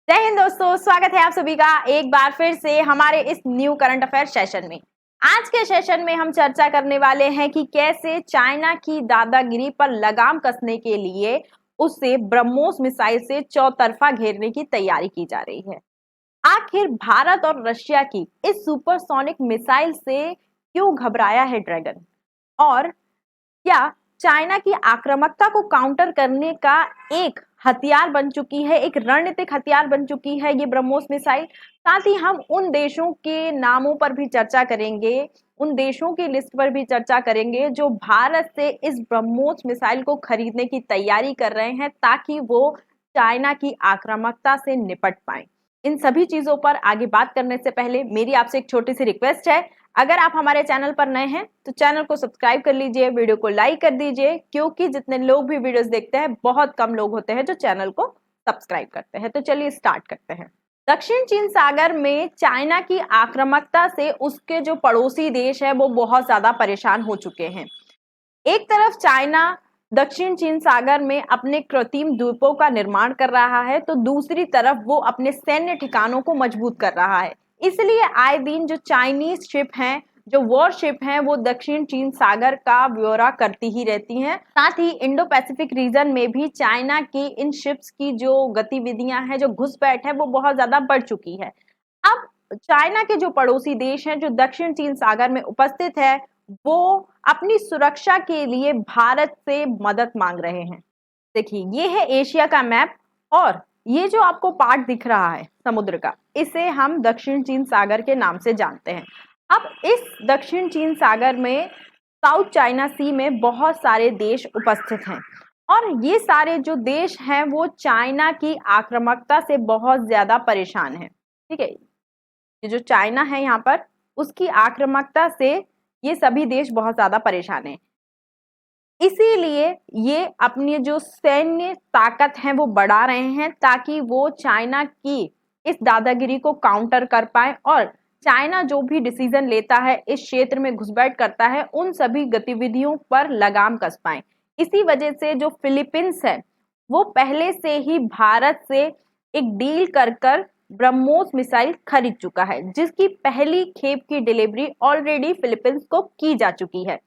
जय हिंद दोस्तों, स्वागत है आप सभी का एक बार फिर से हमारे इस न्यू करंट अफेयर सेशन में। आज के सेशन में हम चर्चा करने वाले हैं कि कैसे चाइना की दादागिरी पर लगाम कसने के लिए उसे ब्रह्मोस मिसाइल से चौतरफा घेरने की तैयारी की जा रही है। आखिर भारत और रशिया की इस सुपरसोनिक मिसाइल से क्यों घबराया है ड्रैगन, और क्या चाइना की आक्रामकता को काउंटर करने का एक हथियार बन चुकी है, एक रणनीतिक हथियार बन चुकी है ये ब्रह्मोस मिसाइल। साथ ही हम उन देशों के नामों पर भी चर्चा करेंगे, उन देशों की लिस्ट पर भी चर्चा करेंगे जो भारत से इस ब्रह्मोस मिसाइल को खरीदने की तैयारी कर रहे हैं ताकि वो चाइना की आक्रामकता से निपट पाए। इन सभी चीजों पर आगे बात करने से पहले मेरी आपसे एक छोटी सी रिक्वेस्ट है, अगर आप हमारे चैनल पर नए हैं तो चैनल को सब्सक्राइब कर लीजिए, वीडियो को लाइक कर दीजिए, क्योंकि जितने लोग भी वीडियोस देखते हैं बहुत कम लोग होते हैं जो चैनल को सब्सक्राइब करते हैं। तो चलिए स्टार्ट करते हैं। दक्षिण चीन सागर में चाइना की आक्रामकता से उसके जो पड़ोसी देश है वो बहुत ज्यादा परेशान हो चुके हैं। एक तरफ चाइना दक्षिण चीन सागर में अपने कृत्रिम द्वीपों का निर्माण कर रहा है, तो दूसरी तरफ वो अपने सैन्य ठिकानों को मजबूत कर रहा है। इसलिए आए दिन जो चाइनीज शिप हैं, जो वॉर शिप हैं, वो दक्षिण चीन सागर का ब्यौरा करती ही रहती हैं। साथ ही इंडो पैसिफिक रीजन में भी चाइना की इन शिप्स की जो गतिविधियां हैं, जो घुसपैठ है, वो बहुत ज्यादा बढ़ चुकी है। अब चाइना के जो पड़ोसी देश हैं जो दक्षिण चीन सागर में उपस्थित है, वो अपनी सुरक्षा के लिए भारत से मदद मांग रहे हैं। देखिए, ये है एशिया का मैप, और ये जो आपको पार्ट दिख रहा है समुद्र का, इसे हम दक्षिण चीन सागर के नाम से जानते हैं। अब इस दक्षिण चीन सागर में साउथ चाइना सी में बहुत सारे देश उपस्थित हैं, और ये सारे जो देश हैं वो चाइना की आक्रामकता से बहुत ज्यादा परेशान हैं। ठीक है, ये जो चाइना है यहाँ पर, उसकी आक्रामकता से ये सभी देश बहुत ज्यादा परेशान हैं। इसीलिए ये अपनी जो सैन्य ताकत है वो बढ़ा रहे हैं ताकि वो चाइना की इस दादागिरी को काउंटर कर पाए, और चाइना जो भी डिसीजन लेता है, इस क्षेत्र में घुसपैठ करता है, उन सभी गतिविधियों पर लगाम कस पाए। इसी वजह से जो फिलीपींस है वो पहले से ही भारत से एक डील कर कर ब्रह्मोस मिसाइल खरीद चुका है, जिसकी पहली खेप की डिलीवरी ऑलरेडी फिलीपींस को की जा चुकी है।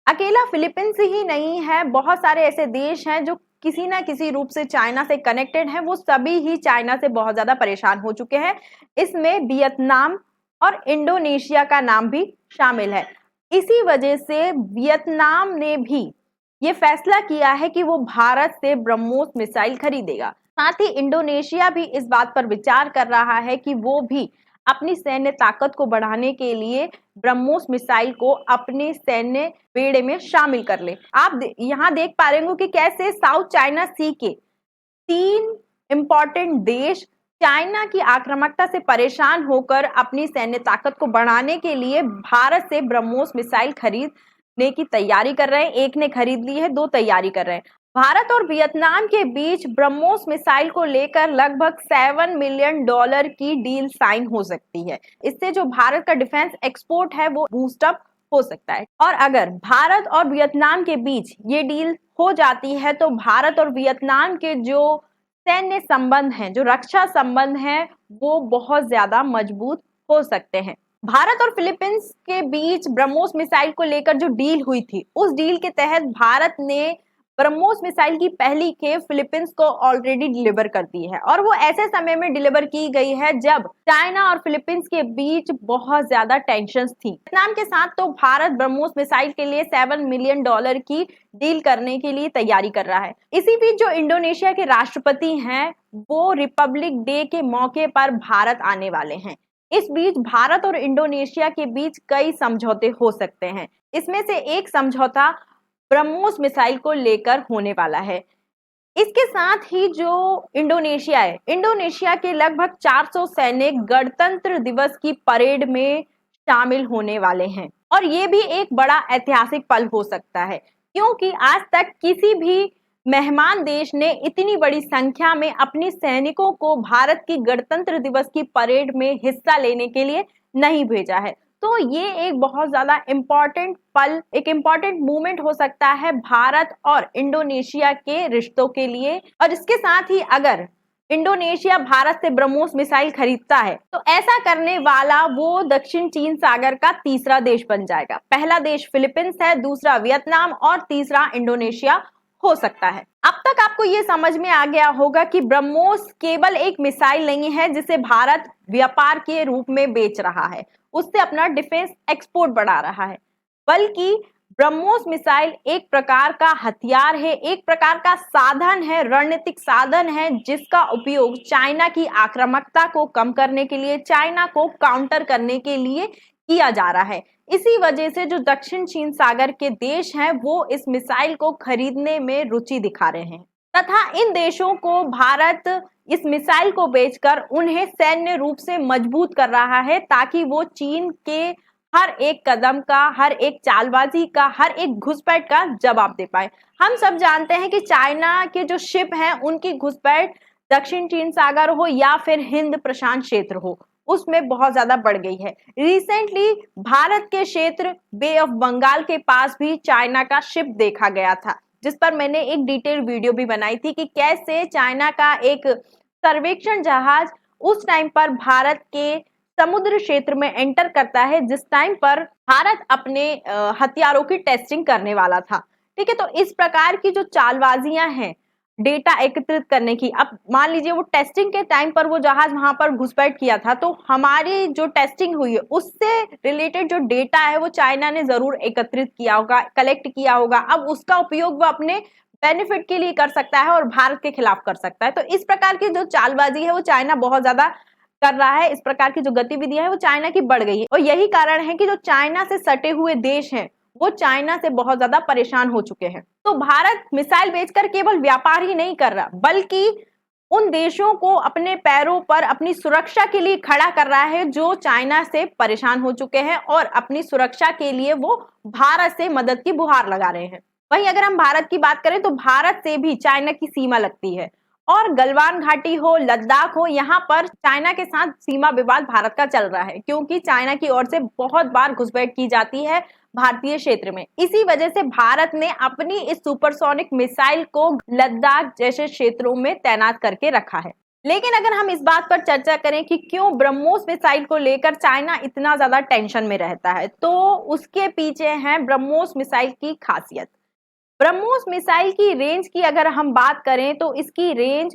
अकेला फिलीपींस ही नहीं है, बहुत सारे ऐसे देश हैं जो किसी ना किसी रूप से चाइना से कनेक्टेड हैं, वो सभी ही चाइना से बहुत ज्यादा परेशान हो चुके हैं। इसमें वियतनाम और इंडोनेशिया का नाम भी शामिल है। इसी वजह से वियतनाम ने भी ये फैसला किया है कि वो भारत से ब्रह्मोस मिसाइल खरीदेगा। साथ ही इंडोनेशिया भी इस बात पर विचार कर रहा है कि वो भी अपनी सैन्य ताकत को बढ़ाने के लिए ब्रह्मोस मिसाइल को अपने सैन्य बेड़े में शामिल कर ले। आप यहाँ देख पा रहे हो कि कैसे साउथ चाइना सी के 3 इंपॉर्टेंट देश चाइना की आक्रामकता से परेशान होकर अपनी सैन्य ताकत को बढ़ाने के लिए भारत से ब्रह्मोस मिसाइल खरीदने की तैयारी कर रहे हैं। एक ने खरीद ली है, 2 तैयारी कर रहे हैं। भारत और वियतनाम के बीच ब्रह्मोस मिसाइल को लेकर लगभग $7 मिलियन की डील साइन हो सकती है। इससे जो भारत का डिफेंस एक्सपोर्ट है वो बूस्ट अप हो सकता है। और अगर भारत और वियतनाम के बीच ये डील हो जाती है तो भारत और वियतनाम के जो सैन्य संबंध हैं, जो रक्षा संबंध हैं, वो बहुत ज्यादा मजबूत हो सकते हैं। भारत और फिलीपींस के बीच ब्रह्मोस मिसाइल को लेकर जो डील हुई थी, उस डील के तहत भारत ने ब्रह्मोस मिसाइल की पहली खेप फिलीपींस को ऑलरेडी डिलीवर कर दी है, और वो ऐसे समय में डिलीवर की गई है जब चाइना और फिलीपींस के बीच बहुत ज्यादा टेंशंस थी। वियतनाम के साथ तो भारत ब्रह्मोस मिसाइल के लिए $7 मिलियन की डील करने के लिए तैयारी कर रहा है। इसी बीच जो इंडोनेशिया के राष्ट्रपति हैं वो रिपब्लिक डे के मौके पर भारत आने वाले हैं। इस बीच भारत और इंडोनेशिया के बीच कई समझौते हो सकते हैं। इसमें से एक समझौता ब्रह्मोस मिसाइल को लेकर होने वाला है। इसके साथ ही जो इंडोनेशिया है, इंडोनेशिया के लगभग 400 सैनिक गणतंत्र दिवस की परेड में शामिल होने वाले हैं, और ये भी एक बड़ा ऐतिहासिक पल हो सकता है, क्योंकि आज तक किसी भी मेहमान देश ने इतनी बड़ी संख्या में अपनी सैनिकों को भारत की गणतंत्र दिवस की परेड में हिस्सा लेने के लिए नहीं भेजा है। तो ये एक बहुत ज्यादा इम्पोर्टेंट पल, एक इम्पोर्टेंट मूवमेंट हो सकता है भारत और इंडोनेशिया के रिश्तों के लिए। और इसके साथ ही अगर इंडोनेशिया भारत से ब्रह्मोस मिसाइल खरीदता है तो ऐसा करने वाला वो दक्षिण चीन सागर का तीसरा देश बन जाएगा। पहला देश फिलीपींस है, दूसरा वियतनाम और तीसरा इंडोनेशिया हो सकता है। अब तक आपको ये समझ में आ गया होगा कि ब्रह्मोस केवल एक मिसाइल नहीं है जिसे भारत व्यापार के रूप में बेच रहा है, उससे अपना डिफेंस एक्सपोर्ट बढ़ा रहा है, बल्कि ब्रह्मोस मिसाइल एक प्रकार का हथियार है, एक प्रकार का साधन है, रणनीतिक साधन है, जिसका उपयोग चाइना की आक्रामकता को कम करने के लिए, चाइना को काउंटर करने के लिए किया जा रहा है। इसी वजह से जो दक्षिण चीन सागर के देश हैं वो इस मिसाइल को खरीदने में रुचि दिखा रहे हैं तथा इन देशों को भारत इस मिसाइल को बेचकर उन्हें सैन्य रूप से मजबूत कर रहा है ताकि वो चीन के हर एक कदम का, हर एक चालबाजी का, हर एक घुसपैठ का जवाब दे पाए। हम सब जानते हैं कि चाइना के जो शिप हैं उनकी घुसपैठ दक्षिण चीन सागर हो या फिर हिंद प्रशांत क्षेत्र हो, उसमें बहुत ज्यादा बढ़ गई है। रिसेंटली भारत के क्षेत्र बे ऑफ बंगाल के पास भी चाइना का शिप देखा गया था, जिस पर मैंने एक डिटेल वीडियो भी बनाई थी कि कैसे चाइना का एक सर्वेक्षण जहाज उस टाइम पर भारत के समुद्र क्षेत्र में एंटर करता है जिस टाइम पर भारत अपने हथियारों की टेस्टिंग करने वाला था। ठीक है, तो इस प्रकार की जो चालबाजियां हैं डेटा एकत्रित करने की, अब मान लीजिए वो टेस्टिंग के टाइम पर वो जहाज वहां पर घुसपैठ किया था तो हमारी जो टेस्टिंग हुई है उससे रिलेटेड जो डेटा है वो चाइना ने जरूर एकत्रित किया होगा, कलेक्ट किया होगा। अब उसका उपयोग वो अपने बेनिफिट के लिए कर सकता है और भारत के खिलाफ कर सकता है। तो इस प्रकार की जो चालबाजी है वो चाइना बहुत ज्यादा कर रहा है, इस प्रकार की जो गतिविधियां है वो चाइना की बढ़ गई है और यही कारण है कि जो चाइना से सटे हुए देश हैं वो चाइना से बहुत ज्यादा परेशान हो चुके हैं। तो भारत मिसाइल बेचकर केवल व्यापार ही नहीं कर रहा बल्कि उन देशों को अपने पैरों पर अपनी सुरक्षा के लिए खड़ा कर रहा है जो चाइना से परेशान हो चुके हैं और अपनी सुरक्षा के लिए वो भारत से मदद की गुहार लगा रहे हैं। वहीं अगर हम भारत की बात करें तो भारत से भी चाइना की सीमा लगती है और गलवान घाटी हो, लद्दाख हो, यहाँ पर चाइना के साथ सीमा विवाद भारत का चल रहा है क्योंकि चाइना की ओर से बहुत बार घुसपैठ की जाती है भारतीय क्षेत्र में। इसी वजह से भारत ने अपनी इस सुपरसोनिक मिसाइल को लद्दाख जैसे क्षेत्रों में तैनात करके रखा है। लेकिन अगर हम इस बात पर चर्चा करें कि क्यों ब्रह्मोस मिसाइल को लेकर चाइना इतना ज्यादा टेंशन में रहता है, तो उसके पीछे है ब्रह्मोस मिसाइल की खासियत। ब्रह्मोस मिसाइल की रेंज की अगर हम बात करें तो इसकी रेंज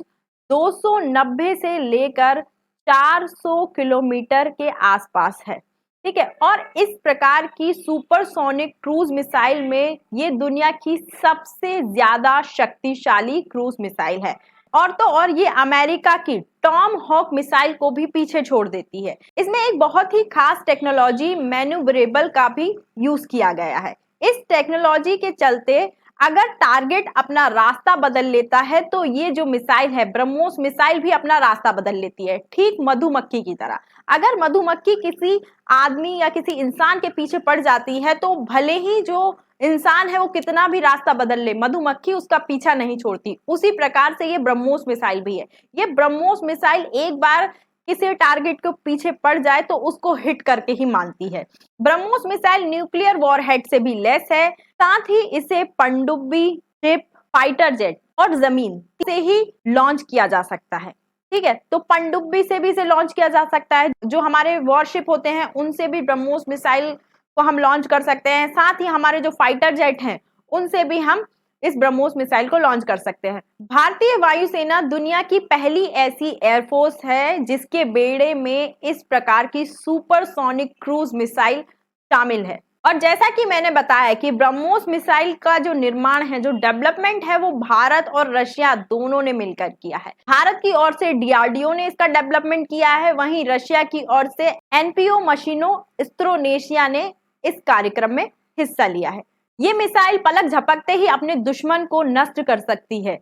290 से लेकर 400 किलोमीटर के आसपास है। ठीक है, और इस प्रकार की सुपरसोनिक क्रूज मिसाइल में ये दुनिया की सबसे ज्यादा शक्तिशाली क्रूज मिसाइल है और तो और ये अमेरिका की टॉम हॉक मिसाइल को भी पीछे छोड़ देती है। इसमें एक बहुत ही खास टेक्नोलॉजी मैन्यूवरेबल का भी यूज किया गया है। इस टेक्नोलॉजी के चलते अगर टारगेट अपना रास्ता बदल लेता है तो ये जो मिसाइल है ब्रह्मोस मिसाइल भी अपना रास्ता बदल लेती है, ठीक मधुमक्खी की तरह। अगर मधुमक्खी किसी आदमी या किसी इंसान के पीछे पड़ जाती है तो भले ही जो इंसान है वो कितना भी रास्ता बदल ले, मधुमक्खी उसका पीछा नहीं छोड़ती। उसी प्रकार से ये ब्रह्मोस मिसाइल भी है। ये ब्रह्मोस मिसाइल एक बार किसी टारगेट को पीछे पड़ जाए तो उसको हिट करके ही मानती है। ब्रह्मोस मिसाइल न्यूक्लियर वॉरहेड से भी लेस है, साथ ही इसे पनडुब्बी, शिप, फाइटर जेट और जमीन से ही लॉन्च किया जा सकता है। ठीक है, तो पनडुब्बी से भी इसे लॉन्च किया जा सकता है, जो हमारे वॉरशिप होते हैं उनसे भी ब्रह्मोस मिसाइल को हम लॉन्च कर सकते हैं। साथ ही हमारे जो फाइटर जेट हैं उनसे भी हम इस ब्रह्मोस मिसाइल को लॉन्च कर सकते हैं। भारतीय वायुसेना दुनिया की पहली ऐसी एयरफोर्स है जिसके बेड़े में इस प्रकार की सुपरसोनिक क्रूज मिसाइल शामिल है। और जैसा कि मैंने बताया कि ब्रह्मोस मिसाइल का जो निर्माण है, जो डेवलपमेंट है, वो भारत और रशिया दोनों ने मिलकर किया है। भारत की ओर से डीआरडीओ ने इसका डेवलपमेंट किया है, वहीं रशिया की ओर से एनपीओ मशीनो स्त्रोनेशिया ने इस कार्यक्रम में हिस्सा लिया है। ये मिसाइल पलक झपकते ही अपने दुश्मन को नष्ट कर सकती है।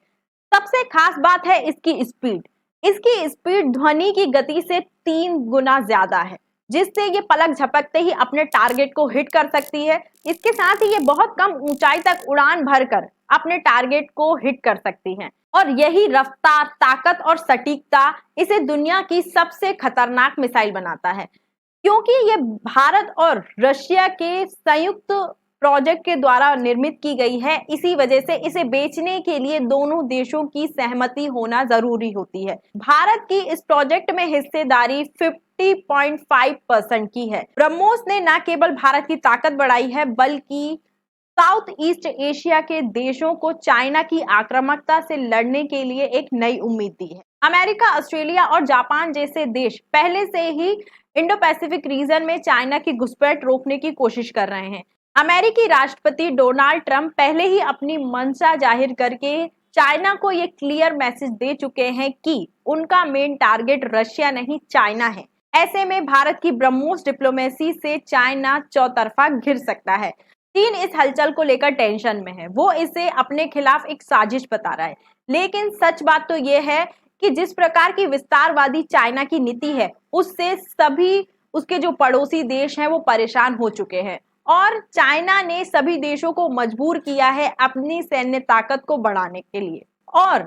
सबसे खास बात है इसकी स्पीड। इसकी स्पीड ध्वनि की गति से 3 गुना ज्यादा है, जिससे ये पलक झपकते ही अपने टारगेट को हिट कर सकती है। इसके साथ ही ये बहुत कम ऊंचाई तक उड़ान भरकर अपने टारगेट को हिट कर सकती हैं। और यही रफ्तार, ताकत और सटीकता इसे दुनिया की सबसे खतरनाक मिसाइल बनाता है, क्योंकि ये भारत और रशिया के संयुक्त प्रोजेक्ट के द्वारा निर्मित की गई है। इसी वजह से इसे बेचने के लिए दोनों देशों की सहमति होना जरूरी होती है। भारत की इस प्रोजेक्ट में हिस्सेदारी 50.5% की है। ब्रह्मोस ने न केवल भारत की ताकत बढ़ाई है, बल्कि साउथ ईस्ट एशिया के देशों को चाइना की आक्रामकता से लड़ने के लिए एक नई उम्मीद दी है। अमेरिका, ऑस्ट्रेलिया और जापान जैसे देश पहले से ही इंडो पैसिफिक रीजन में चाइना की घुसपैठ रोकने की कोशिश कर रहे हैं। अमेरिकी राष्ट्रपति डोनाल्ड ट्रंप पहले ही अपनी मंशा जाहिर करके चाइना को ये क्लियर मैसेज दे चुके हैं कि उनका मेन टारगेट रशिया नहीं, चाइना है। ऐसे में भारत की ब्रह्मोस डिप्लोमेसी से चाइना चौतरफा घिर सकता है। चीन इस हलचल को लेकर टेंशन में है। वो इसे अपने खिलाफ एक साजिश बता रहा है। लेकिन सच बात तो ये है कि जिस प्रकार की विस्तारवादी चाइना की नीति है, उससे सभी उसके जो पड़ोसी देश हैं वो परेशान हो चुके हैं और चाइना ने सभी देशों को मजबूर किया है अपनी सैन्य ताकत को बढ़ाने के लिए। और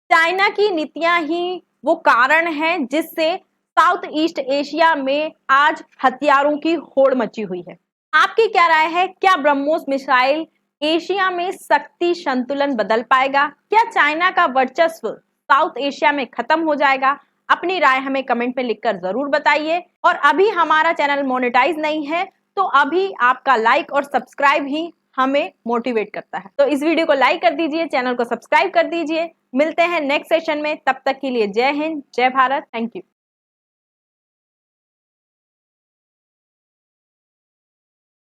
चाइना की नीतियां ही वो कारण है जिससे साउथ ईस्ट एशिया में आज हथियारों की होड़ मची हुई है। आपकी क्या राय है? क्या ब्रह्मोस मिसाइल एशिया में शक्ति संतुलन बदल पाएगा? क्या चाइना का वर्चस्व साउथ एशिया में खत्म हो जाएगा? अपनी राय हमें कमेंट में लिखकर जरूर बताइए। और अभी हमारा चैनल मोनेटाइज नहीं है, तो अभी आपका लाइक और सब्सक्राइब ही हमें मोटिवेट करता है। तो इस वीडियो को लाइक कर दीजिए, चैनल को सब्सक्राइब कर दीजिए। मिलते हैं नेक्स्ट सेशन में, तब तक के लिए जय हिंद, जय भारत, थैंक यू।